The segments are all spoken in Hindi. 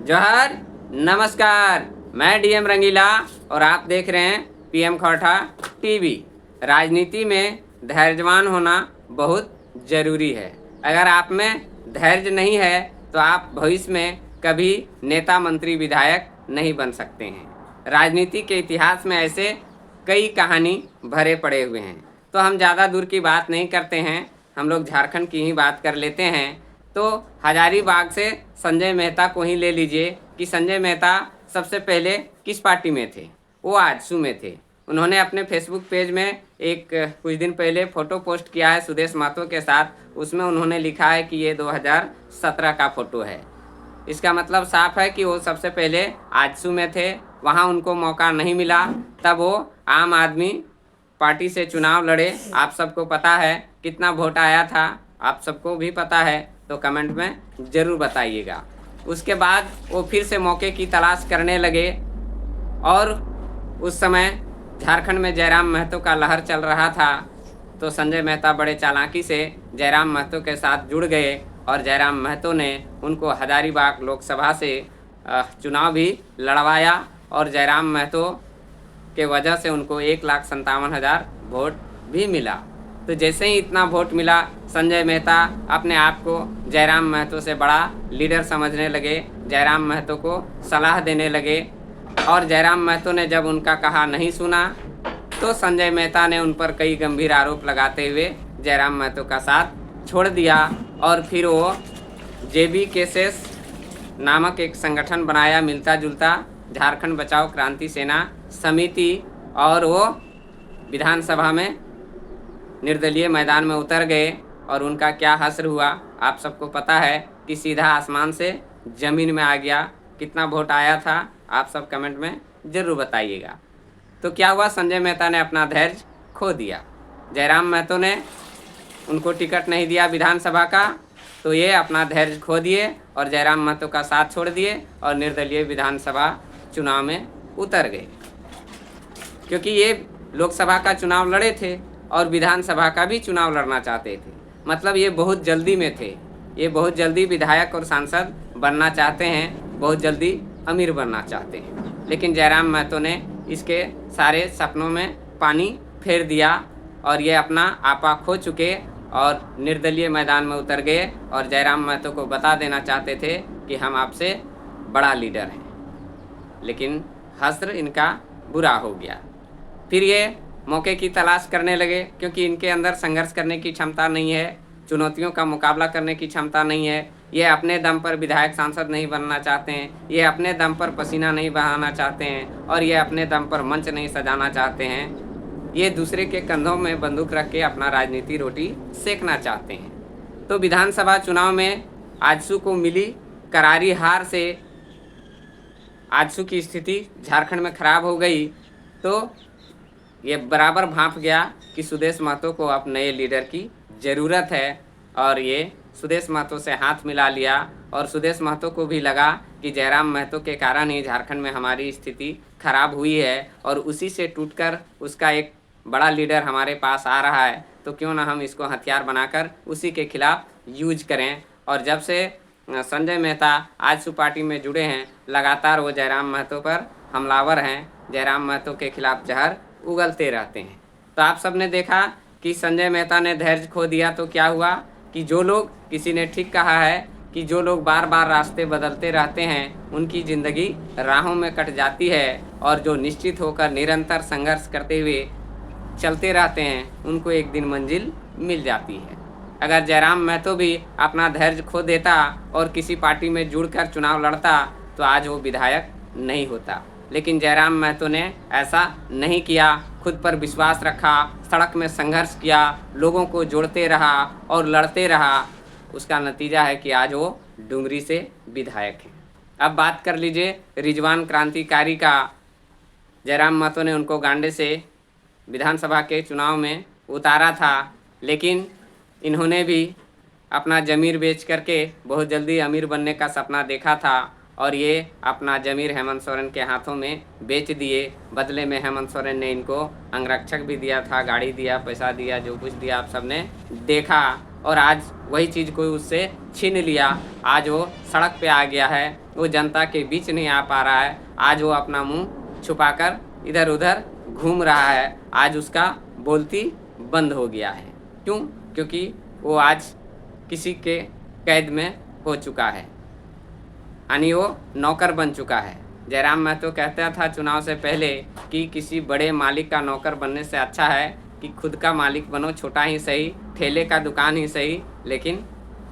जोहर, नमस्कार। मैं डीएम रंगीला और आप देख रहे हैं पीएम खौठा टीवी। राजनीति में धैर्यवान होना बहुत ज़रूरी है। अगर आप में धैर्य नहीं है तो आप भविष्य में कभी नेता, मंत्री, विधायक नहीं बन सकते हैं। राजनीति के इतिहास में ऐसे कई कहानी भरे पड़े हुए हैं। तो हम ज़्यादा दूर की बात नहीं करते हैं, हम लोग झारखंड की ही बात कर लेते हैं। तो हजारीबाग से संजय मेहता को ही ले लीजिए कि संजय मेहता सबसे पहले किस पार्टी में थे। वो आजसू में थे। उन्होंने अपने फेसबुक पेज में एक कुछ दिन पहले फ़ोटो पोस्ट किया है सुदेश महतो के साथ। उसमें उन्होंने लिखा है कि ये 2017 का फ़ोटो है। इसका मतलब साफ है कि वो सबसे पहले आजसू में थे, वहाँ उनको मौका नहीं मिला, तब वो आम आदमी पार्टी से चुनाव लड़े। आप सबको पता है कितना वोट आया था, आप सबको भी पता है, तो कमेंट में ज़रूर बताइएगा। उसके बाद वो फिर से मौके की तलाश करने लगे और उस समय झारखंड में जयराम महतो का लहर चल रहा था। तो संजय मेहता बड़े चालाकी से जयराम महतो के साथ जुड़ गए और जयराम महतो ने उनको हजारीबाग लोकसभा से चुनाव भी लड़वाया और जयराम महतो के वजह से उनको 1,57,000 वोट भी मिला। तो जैसे ही इतना वोट मिला, संजय मेहता अपने आप को जयराम महतो से बड़ा लीडर समझने लगे, जयराम महतो को सलाह देने लगे। और जयराम महतो ने जब उनका कहा नहीं सुना तो संजय मेहता ने उन पर कई गंभीर आरोप लगाते हुए जयराम महतो का साथ छोड़ दिया। और फिर वो जेबी केसेस नामक एक संगठन बनाया, मिलता जुलता झारखंड बचाओ क्रांति सेना समिति, और वो विधानसभा में निर्दलीय मैदान में उतर गए। और उनका क्या हश्र हुआ आप सबको पता है कि सीधा आसमान से ज़मीन में आ गया। कितना वोट आया था आप सब कमेंट में ज़रूर बताइएगा। तो क्या हुआ, संजय मेहता ने अपना धैर्य खो दिया। जयराम महतो ने उनको टिकट नहीं दिया विधानसभा का, तो ये अपना धैर्य खो दिए और जयराम महतो का साथ छोड़ दिए और निर्दलीय विधानसभा चुनाव में उतर गए। क्योंकि ये लोकसभा का चुनाव लड़े थे और विधानसभा का भी चुनाव लड़ना चाहते थे। मतलब ये बहुत जल्दी में थे, ये बहुत जल्दी विधायक और सांसद बनना चाहते हैं, बहुत जल्दी अमीर बनना चाहते हैं। लेकिन जयराम महतो ने इसके सारे सपनों में पानी फेर दिया और ये अपना आपा खो चुके और निर्दलीय मैदान में उतर गए और जयराम महतो को बता देना चाहते थे कि हम आपसे बड़ा लीडर हैं। लेकिन हश्र इनका बुरा हो गया। फिर ये मौके की तलाश करने लगे, क्योंकि इनके अंदर संघर्ष करने की क्षमता नहीं है, चुनौतियों का मुकाबला करने की क्षमता नहीं है। ये अपने दम पर विधायक सांसद नहीं बनना चाहते हैं, ये अपने दम पर पसीना नहीं बहाना चाहते हैं और ये अपने दम पर मंच नहीं सजाना चाहते हैं। ये दूसरे के कंधों में बंदूक रख के अपना राजनीति रोटी सेकना चाहते हैं। तो विधानसभा चुनाव में आजसू को मिली करारी हार से आजसू की स्थिति झारखंड में खराब हो गई। तो ये बराबर भांप गया कि सुदेश महतो को अब नए लीडर की ज़रूरत है और ये सुदेश महतो से हाथ मिला लिया। और सुदेश महतो को भी लगा कि जयराम महतो के कारण ही झारखंड में हमारी स्थिति खराब हुई है और उसी से टूटकर उसका एक बड़ा लीडर हमारे पास आ रहा है, तो क्यों ना हम इसको हथियार बनाकर उसी के खिलाफ यूज करें। और जब से संजय मेहता आजसू पार्टी में जुड़े हैं, लगातार वो जयराम महतो पर हमलावर हैं, जयराम महतो के खिलाफ जहर उगलते रहते हैं। तो आप सब ने देखा कि संजय मेहता ने धैर्य खो दिया तो क्या हुआ कि जो लोग, किसी ने ठीक कहा है कि जो लोग बार बार रास्ते बदलते रहते हैं उनकी ज़िंदगी राहों में कट जाती है, और जो निश्चित होकर निरंतर संघर्ष करते हुए चलते रहते हैं उनको एक दिन मंजिल मिल जाती है। अगर जयराम महतो भी अपना धैर्य खो देता और किसी पार्टी में जुड़कर चुनाव लड़ता तो आज वो विधायक नहीं होता। लेकिन जयराम महतो ने ऐसा नहीं किया, खुद पर विश्वास रखा, सड़क में संघर्ष किया, लोगों को जोड़ते रहा और लड़ते रहा। उसका नतीजा है कि आज वो डुमरी से विधायक हैं। अब बात कर लीजिए रिजवान क्रांतिकारी का। जयराम महतो ने उनको गांडे से विधानसभा के चुनाव में उतारा था, लेकिन इन्होंने भी अपना ज़मीर बेच करके बहुत जल्दी अमीर बनने का सपना देखा था और ये अपना ज़मीर हेमंत सोरेन के हाथों में बेच दिए। बदले में हेमंत सोरेन ने इनको अंगरक्षक भी दिया था, गाड़ी दिया, पैसा दिया, जो कुछ दिया आप सब ने देखा। और आज वही चीज़ कोई उससे छीन लिया। आज वो सड़क पे आ गया है, वो जनता के बीच नहीं आ पा रहा है। आज वो अपना मुंह छुपाकर इधर उधर घूम रहा है। आज उसका बोलती बंद हो गया है। क्यों? क्योंकि वो आज किसी के कैद में हो चुका है, यानी वो नौकर बन चुका है। जयराम महतो कहता था चुनाव से पहले कि किसी बड़े मालिक का नौकर बनने से अच्छा है कि खुद का मालिक बनो, छोटा ही सही, ठेले का दुकान ही सही, लेकिन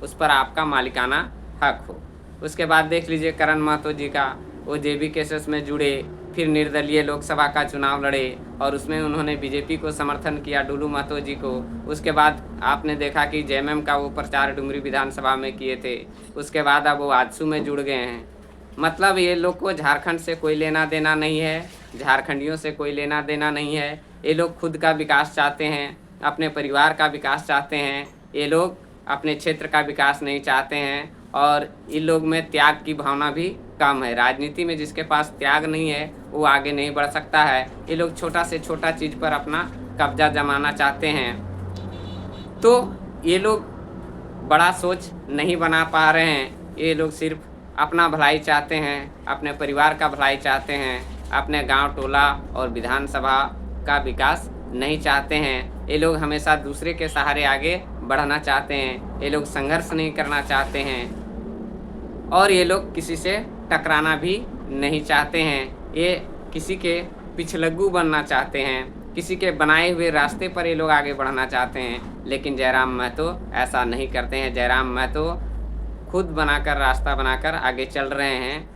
उस पर आपका मालिकाना हक हो। उसके बाद देख लीजिए करण महतो जी का, वो जेबी केसेस में जुड़े, फिर निर्दलीय लोकसभा का चुनाव लड़े और उसमें उन्होंने बीजेपी को समर्थन किया, डुलू महतो जी को। उसके बाद आपने देखा कि जेएमएम का वो प्रचार डुमरी विधानसभा में किए थे। उसके बाद अब वो आजसू में जुड़ गए हैं। मतलब ये लोग को झारखंड से कोई लेना देना नहीं है, झारखंडियों से कोई लेना देना नहीं है। ये लोग खुद का विकास चाहते हैं, अपने परिवार का विकास चाहते हैं। ये लोग अपने क्षेत्र का विकास नहीं चाहते हैं और इन लोग में त्याग की भावना भी कम है। राजनीति में जिसके पास त्याग नहीं है वो आगे नहीं बढ़ सकता है। ये लोग छोटा से छोटा चीज़ पर अपना कब्जा जमाना चाहते हैं। तो ये लोग बड़ा सोच नहीं बना पा रहे हैं। ये लोग सिर्फ अपना भलाई चाहते हैं, अपने परिवार का भलाई चाहते हैं, अपने गांव टोला और विधानसभा का विकास नहीं चाहते हैं। ये लोग हमेशा दूसरे के सहारे आगे बढ़ना चाहते हैं। ये लोग संघर्ष नहीं करना चाहते हैं और ये लोग किसी से टकराना भी नहीं चाहते हैं। ये किसी के पिछलग्गू बनना चाहते हैं, किसी के बनाए हुए रास्ते पर ये लोग आगे बढ़ना चाहते हैं। लेकिन जयराम महतो ऐसा नहीं करते हैं। जयराम महतो खुद बनाकर, रास्ता बनाकर आगे चल रहे हैं,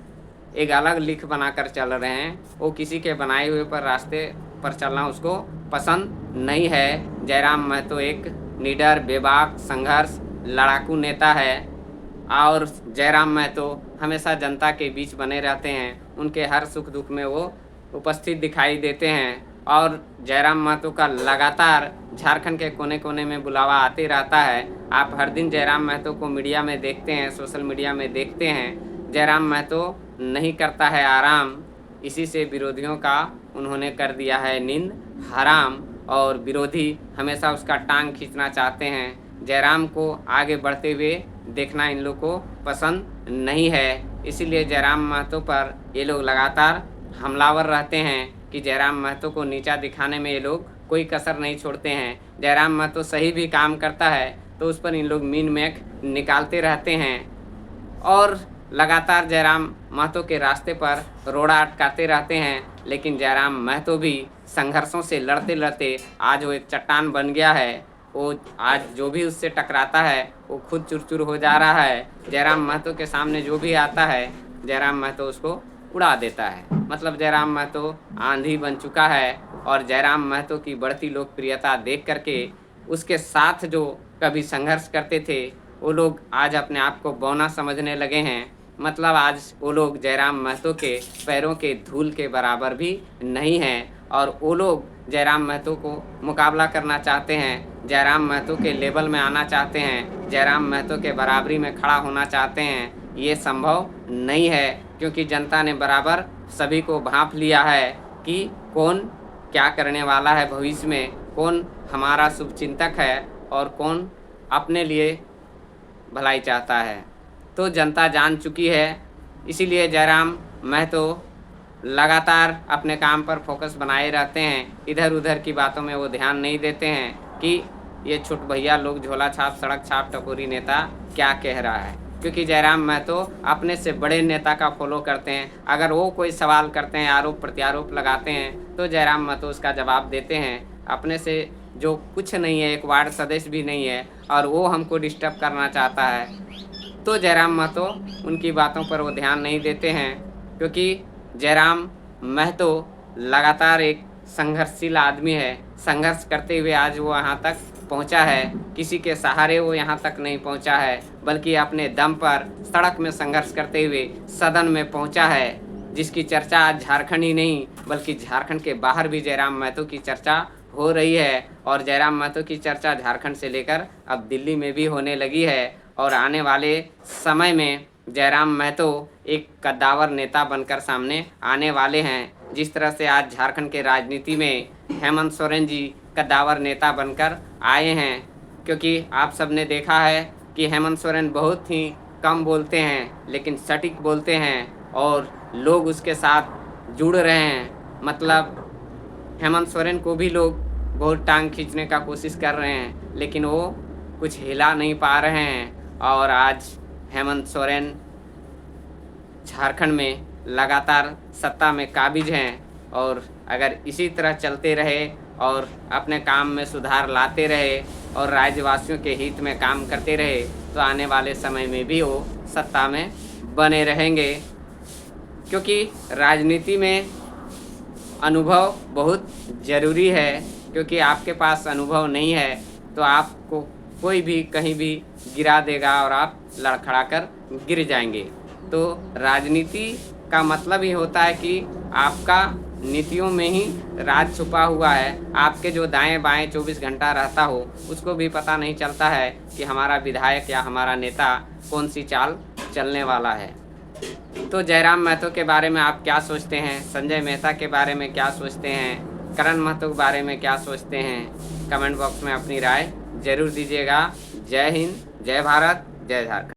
एक अलग लिख बनाकर चल रहे हैं। वो किसी के बनाए हुए पर रास्ते पर चलना उसको पसंद नहीं है। जयराम महतो एक निडर, बेबाक, संघर्ष, लड़ाकू नेता है और जयराम महतो हमेशा जनता के बीच बने रहते हैं। उनके हर सुख दुख में वो उपस्थित दिखाई देते हैं और जयराम महतो का लगातार झारखंड के कोने कोने में बुलावा आते रहता है। आप हर दिन जयराम महतो को मीडिया में देखते हैं, सोशल मीडिया में देखते हैं। जयराम महतो नहीं करता है आराम, इसी से विरोधियों का उन्होंने कर दिया है नींद हराम और विरोधी हमेशा उसका टांग खींचना चाहते हैं। जयराम को आगे बढ़ते हुए देखना इन लोग को पसंद नहीं है। इसीलिए जयराम महतो पर ये लोग लगातार हमलावर रहते हैं कि जयराम महतो को नीचा दिखाने में ये लोग कोई कसर नहीं छोड़ते हैं। जयराम महतो सही भी काम करता है तो उस पर इन लोग मीन मैक निकालते रहते हैं और लगातार जयराम महतो के रास्ते पर रोड़ा अटकाते रहते हैं। लेकिन जयराम महतो भी संघर्षों से लड़ते लड़ते आज वो एक चट्टान बन गया है। वो आज जो भी उससे टकराता है वो खुद चुरचुर हो जा रहा है। जयराम महतो के सामने जो भी आता है जयराम महतो उसको उड़ा देता है। मतलब जयराम महतो आंधी बन चुका है और जयराम महतो की बढ़ती लोकप्रियता देख करके उसके साथ जो कभी संघर्ष करते थे वो लोग आज अपने आप को बौना समझने लगे हैं। मतलब आज वो लोग जयराम महतो के पैरों के धूल के बराबर भी नहीं हैं और वो लोग जयराम महतो को मुकाबला करना चाहते हैं, जयराम महतो के लेवल में आना चाहते हैं, जयराम महतो के बराबरी में खड़ा होना चाहते हैं। ये संभव नहीं है क्योंकि जनता ने बराबर सभी को भांप लिया है कि कौन क्या करने वाला है भविष्य में, कौन हमारा शुभचिंतक है और कौन अपने लिए भलाई चाहता है। तो जनता जान चुकी है। इसीलिए जयराम महतो लगातार अपने काम पर फोकस बनाए रहते हैं। इधर उधर की बातों में वो ध्यान नहीं देते हैं कि ये छोट भैया लोग झोला छाप, सड़क छाप, टकोरी नेता क्या कह रहा है। क्योंकि जयराम महतो अपने से बड़े नेता का फॉलो करते हैं। अगर वो कोई सवाल करते हैं, आरोप प्रत्यारोप लगाते हैं तो जयराम महतो उसका जवाब देते हैं। अपने से जो कुछ नहीं है, एक वार्ड सदस्य भी नहीं है और वो हमको डिस्टर्ब करना चाहता है तो जयराम महतो उनकी बातों पर वो ध्यान नहीं देते हैं। क्योंकि जयराम महतो लगातार एक संघर्षशील आदमी है। संघर्ष करते हुए आज वो यहाँ तक पहुँचा है। किसी के सहारे वो यहाँ तक नहीं पहुँचा है बल्कि अपने दम पर सड़क में संघर्ष करते हुए सदन में पहुँचा है, जिसकी चर्चा आज झारखंड ही नहीं बल्कि झारखंड के बाहर भी जयराम महतो की चर्चा हो रही है। और जयराम महतो की चर्चा झारखंड से लेकर अब दिल्ली में भी होने लगी है और आने वाले समय में जयराम महतो एक कद्दावर नेता बनकर सामने आने वाले हैं। जिस तरह से आज झारखंड के राजनीति में हेमंत सोरेन जी कद्दावर नेता बनकर आए हैं, क्योंकि आप सब ने देखा है कि हेमंत सोरेन बहुत ही कम बोलते हैं लेकिन सटीक बोलते हैं और लोग उसके साथ जुड़ रहे हैं। मतलब हेमंत सोरेन को भी लोग बहुत टांग खींचने का कोशिश कर रहे हैं लेकिन वो कुछ हिला नहीं पा रहे हैं। और आज हेमंत सोरेन झारखंड में लगातार सत्ता में काबिज हैं और अगर इसी तरह चलते रहे और अपने काम में सुधार लाते रहे और राज्यवासियों के हित में काम करते रहे तो आने वाले समय में भी वो सत्ता में बने रहेंगे। क्योंकि राजनीति में अनुभव बहुत ज़रूरी है, क्योंकि आपके पास अनुभव नहीं है तो आपको कोई भी कहीं भी गिरा देगा और आप लड़खड़ा कर गिर जाएंगे। तो राजनीति का मतलब ही होता है कि आपका नीतियों में ही राज छुपा हुआ है। आपके जो दाएं बाएं 24 घंटा रहता हो उसको भी पता नहीं चलता है कि हमारा विधायक या हमारा नेता कौन सी चाल चलने वाला है। तो जयराम महतो के बारे में आप क्या सोचते हैं? संजय मेहता के बारे में क्या सोचते हैं? करण महतो के बारे में क्या सोचते हैं? कमेंट बॉक्स में अपनी राय जरूर दीजिएगा। जय हिंद, जय भारत, जय झारखंड।